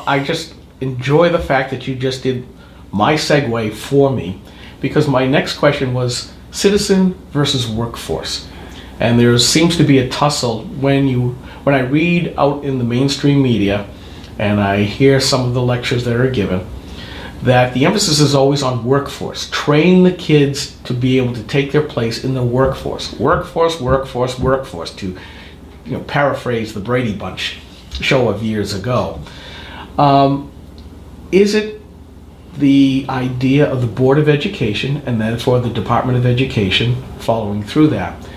I just enjoy the fact that you just did my segue for me, because my next question was citizen versus workforce. And there seems to be a tussle when I read out in the mainstream media and I hear some of the lectures that are given, that the emphasis is always on workforce. Train the kids to be able to take their place in the workforce. Workforce, workforce, workforce, to paraphrase the Brady Bunch show of years ago. Is it the idea of the Board of Education, and therefore the Department of Education following through that,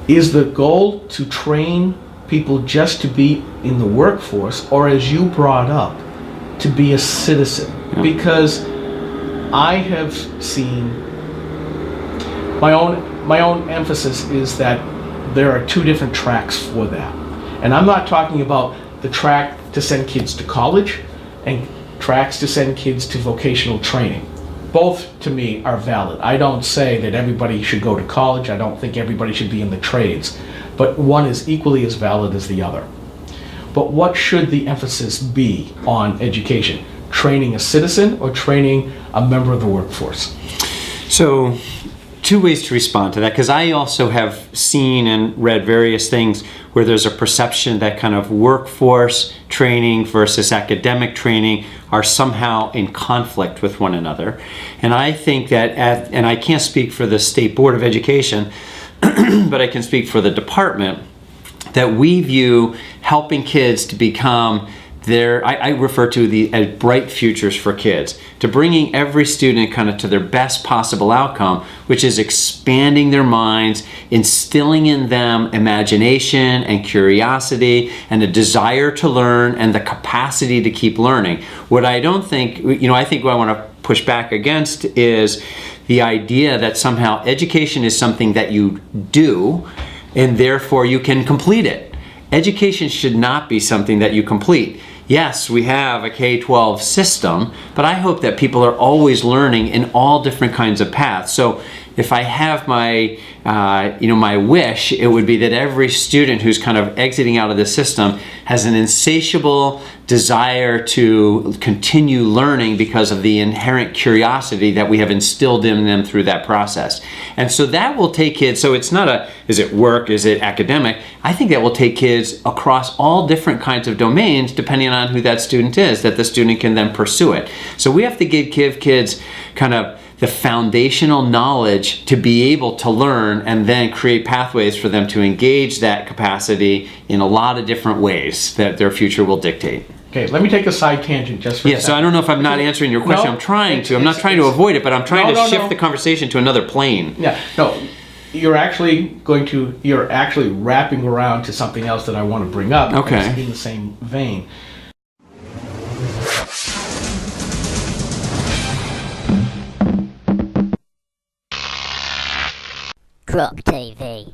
is the goal to train people just to be in the workforce, or, as you brought up, to be a citizen? Yeah. Because I have seen my own emphasis is that there are two different tracks for that. And I'm not talking about the track to send kids to college and tracks to send kids to vocational training. Both, to me, are valid. I don't say that everybody should go to college. I don't think everybody should be in the trades. But one is equally as valid as the other. But what should the emphasis be on education? Training a citizen or training a member of the workforce? So, two ways to respond to that, because I also have seen and read various things where there's a perception that kind of workforce training versus academic training are somehow in conflict with one another. And I think that, and I can't speak for the State Board of Education, but I can speak for the department, that we view helping kids to become I refer to as bright futures for kids, to bringing every student kind of to their best possible outcome, which is expanding their minds, instilling in them imagination and curiosity and a desire to learn and the capacity to keep learning. What I don't think, I think what I want to push back against is the idea that somehow education is something that you do and therefore you can complete it. Education should not be something that you complete. Yes, we have a K-12 system, but I hope that people are always learning in all different kinds of paths. So if I have my wish, it would be that every student who's kind of exiting out of the system has an insatiable desire to continue learning because of the inherent curiosity that we have instilled in them through that process. And so that will take kids, so it's not is it work, is it academic? I think that will take kids across all different kinds of domains depending on who that student is, that the student can then pursue it. So we have to give kids kind of the foundational knowledge to be able to learn and then create pathways for them to engage that capacity in a lot of different ways that their future will dictate. Okay, let me take a side tangent just for a second. So I don't know if I'm not answering your question. No, I'm trying to. I'm not trying to avoid it, but I'm trying to shift the conversation to another plane. Yeah, no, you're actually wrapping around to something else that I want to bring up. Okay. In the same vein. Croc TV.